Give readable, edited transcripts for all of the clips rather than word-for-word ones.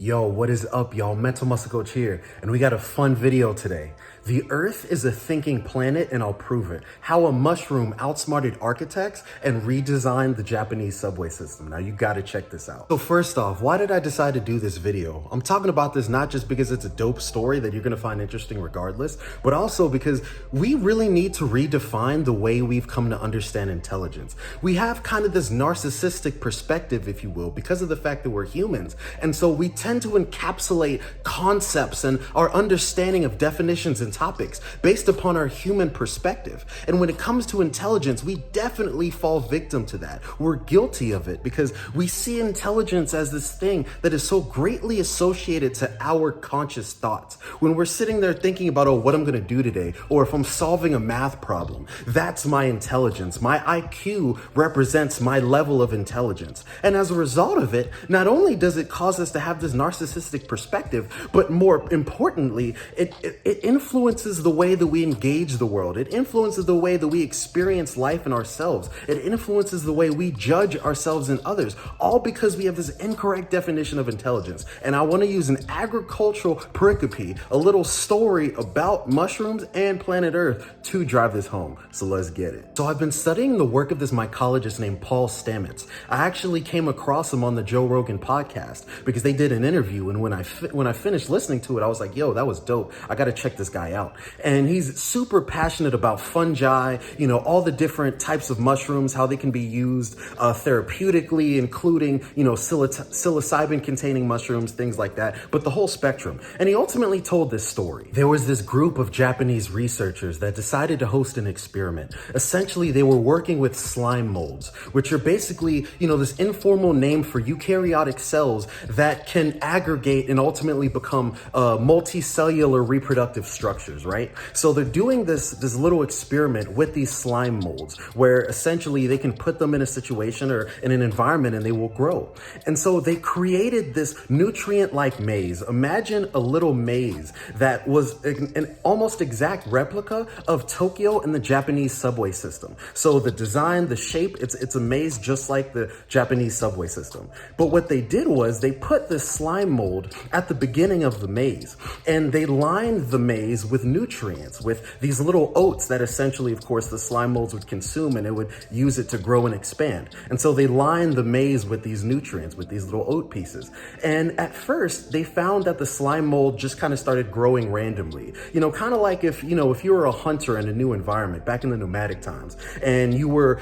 Yo, what is up, y'all? Mental Muscle Coach here, and we got a fun video today. The Earth is a thinking planet, and I'll prove it. How a mushroom outsmarted architects and redesigned the Japanese subway system. Now, you gotta check this out. So first off, why did I decide to do this video? I'm talking about this not just because it's a dope story that you're gonna find interesting regardless, but also because we really need to redefine the way we've come to understand intelligence. We have kind of this narcissistic perspective, if you will, because of the fact that we're humans. And so we tend to encapsulate concepts and our understanding of definitions and topics based upon our human perspective. And when it comes to intelligence, we definitely fall victim to that. We're guilty of it because we see intelligence as this thing that is so greatly associated to our conscious thoughts. When we're sitting there thinking about, oh, what I'm gonna do today, or if I'm solving a math problem, that's my intelligence. My IQ represents my level of intelligence. And as a result of it, not only does it cause us to have this narcissistic perspective, but more importantly, it influences the way that we engage the world. It influences the way that we experience life and ourselves. It influences the way we judge ourselves and others, all because we have this incorrect definition of intelligence. And I want to use an agricultural pericope, a little story about mushrooms and planet Earth to drive this home. So let's get it. So I've been studying the work of this mycologist named Paul Stamets. I actually came across him on the Joe Rogan podcast because they did an interview, and when I finished listening to it, I was like, yo, that was dope. I got to check this guy out. And he's super passionate about fungi, all the different types of mushrooms, how they can be used therapeutically, including, psilocybin containing mushrooms, things like that, but the whole spectrum. And he ultimately told this story. There was this group of Japanese researchers that decided to host an experiment. Essentially, they were working with slime molds, which are basically, this informal name for eukaryotic cells that can aggregate and ultimately become multicellular reproductive structures, right? So they're doing this little experiment with these slime molds where essentially they can put them in a situation or in an environment and they will grow. And so they created this nutrient-like maze. Imagine a little maze that was an almost exact replica of Tokyo and the Japanese subway system. So the design, the shape, it's a maze just like the Japanese subway system. But what they did was they put this slime mold at the beginning of the maze, and they lined the maze with nutrients, with these little oats that essentially, of course, the slime molds would consume, and it would use it to grow and expand. And so they lined the maze with these nutrients, with these little oat pieces. And at first, they found that the slime mold just kind of started growing randomly. Kind of like if you were a hunter in a new environment back in the nomadic times, and you were,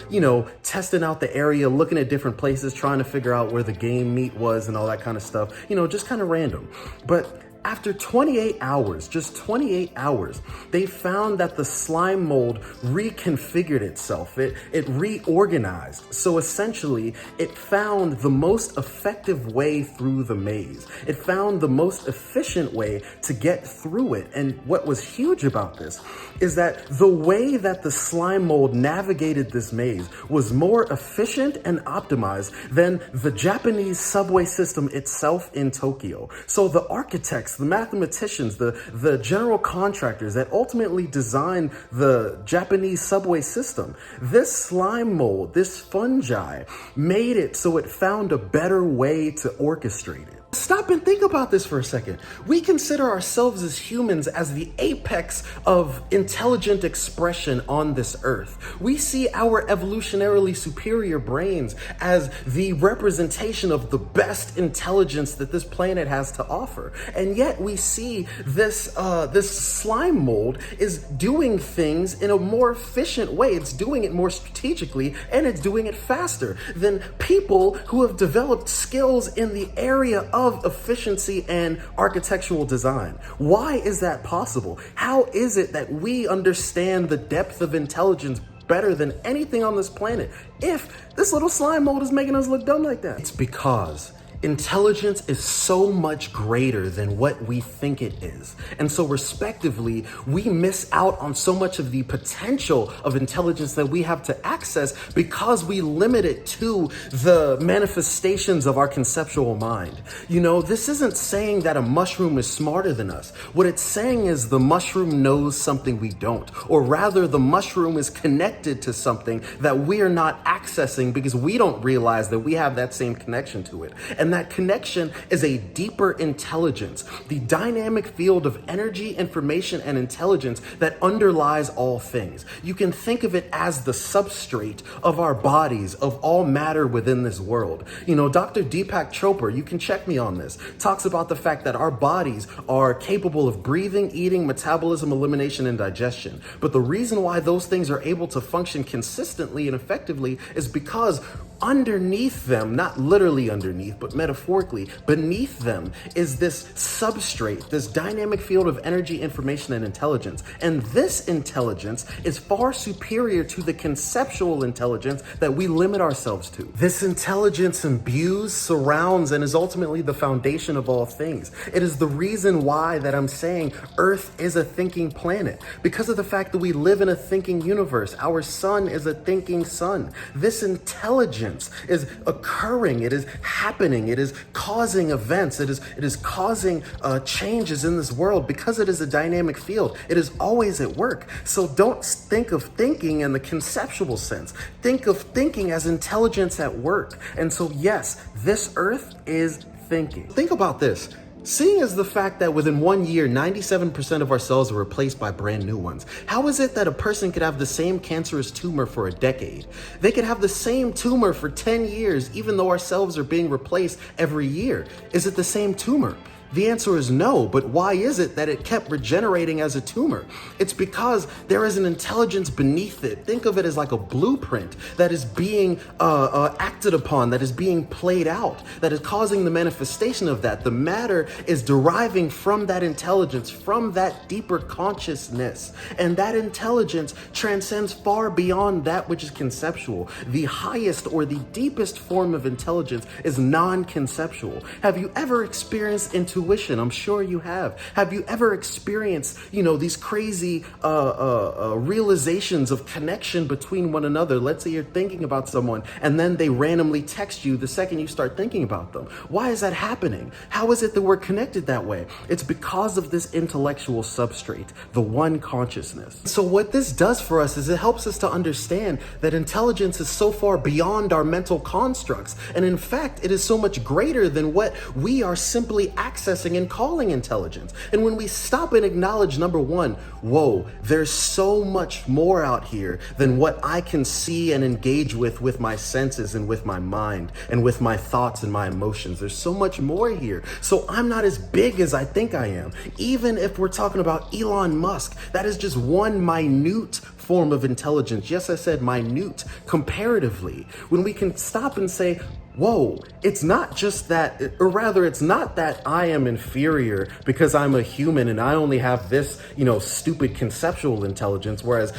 testing out the area, looking at different places, trying to figure out where the game meat was and all that kind of stuff, just kind of random. But after 28 hours, just 28 hours, they found that the slime mold reconfigured itself. It reorganized. So essentially, it found the most effective way through the maze. It found the most efficient way to get through it. And what was huge about this is that the way that the slime mold navigated this maze was more efficient and optimized than the Japanese subway system itself in Tokyo. So the architects, the mathematicians, the general contractors that ultimately designed the Japanese subway system, this slime mold, this fungi, made it so it found a better way to orchestrate it. Stop and think about this for a second. We consider ourselves as humans as the apex of intelligent expression on this earth. We see our evolutionarily superior brains as the representation of the best intelligence that this planet has to offer. And yet we see this slime mold is doing things in a more efficient way. It's doing it more strategically, and it's doing it faster than people who have developed skills in the area of efficiency and architectural design. Why is that possible? How is it that we understand the depth of intelligence better than anything on this planet if this little slime mold is making us look dumb like that? It's because intelligence is so much greater than what we think it is. And so respectively, we miss out on so much of the potential of intelligence that we have to access because we limit it to the manifestations of our conceptual mind. This isn't saying that a mushroom is smarter than us. What it's saying is the mushroom knows something we don't, or rather the mushroom is connected to something that we are not accessing because we don't realize that we have that same connection to it. And And that connection is a deeper intelligence, the dynamic field of energy, information, and intelligence that underlies all things. You can think of it as the substrate of our bodies, of all matter within this world. Dr. Deepak Chopra, you can check me on this, talks about the fact that our bodies are capable of breathing, eating, metabolism, elimination, and digestion. But the reason why those things are able to function consistently and effectively is because underneath them, not literally underneath, but metaphorically, beneath them is this substrate, this dynamic field of energy, information, and intelligence. And this intelligence is far superior to the conceptual intelligence that we limit ourselves to. This intelligence imbues, surrounds, and is ultimately the foundation of all things. It is the reason why that I'm saying Earth is a thinking planet, because of the fact that we live in a thinking universe. Our sun is a thinking sun. This intelligence is occurring, it is happening, it is causing events, it is causing changes in this world because it is a dynamic field. It is always at work. So don't think of thinking in the conceptual sense. Think of thinking as intelligence at work. And so yes, this earth is thinking. Think about this. Seeing as the fact that within 1 year, 97% of our cells are replaced by brand new ones, how is it that a person could have the same cancerous tumor for a decade? They could have the same tumor for 10 years, even though our cells are being replaced every year. Is it the same tumor? The answer is no, but why is it that it kept regenerating as a tumor? It's because there is an intelligence beneath it. Think of it as like a blueprint that is being acted upon, that is being played out, that is causing the manifestation of that. The matter is deriving from that intelligence, from that deeper consciousness. And that intelligence transcends far beyond that which is conceptual. The highest or the deepest form of intelligence is non-conceptual. Have you ever experienced intuition? I'm sure you have. Have you ever experienced, these crazy realizations of connection between one another? Let's say you're thinking about someone and then they randomly text you the second you start thinking about them. Why is that happening? How is it that we're connected that way? It's because of this intellectual substrate, the one consciousness. So what this does for us is it helps us to understand that intelligence is so far beyond our mental constructs. And in fact, it is so much greater than what we are simply accessing and calling intelligence. And when we stop and acknowledge, number one, whoa, there's so much more out here than what I can see and engage with my senses and with my mind and with my thoughts and my emotions. There's so much more here. So I'm not as big as I think I am. Even if we're talking about Elon Musk, that is just one minute form of intelligence. Yes, I said minute comparatively. When we can stop and say, whoa, it's not just that, or rather it's not that I am inferior because I'm a human and I only have this, stupid conceptual intelligence, whereas,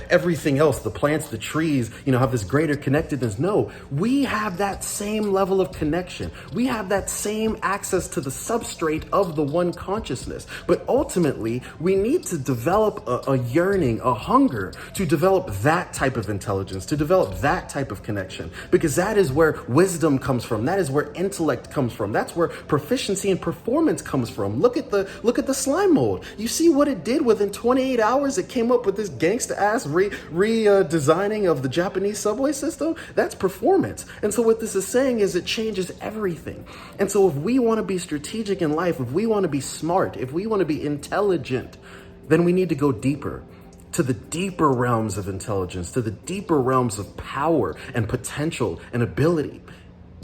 everything else, the plants, the trees, have this greater connectedness. No, we have that same level of connection. We have that same access to the substrate of the one consciousness. But ultimately, we need to develop a yearning, a hunger to develop that type of intelligence, to develop that type of connection, because that is where wisdom comes from. That is where intellect comes from. That's where proficiency and performance comes from. Look at the slime mold. You see what it did within 28 hours? It came up with this gangsta ass redesigning of the Japanese subway system. That's performance. And so what this is saying is it changes everything. And so if we want to be strategic in life, if we want to be smart, if we want to be intelligent, then we need to go deeper, to the deeper realms of intelligence, to the deeper realms of power and potential and ability.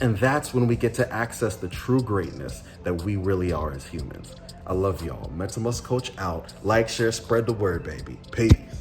And that's when we get to access the true greatness that we really are as humans. I love y'all. Mental Muscle Coach out. Like, share, spread the word, baby. Peace.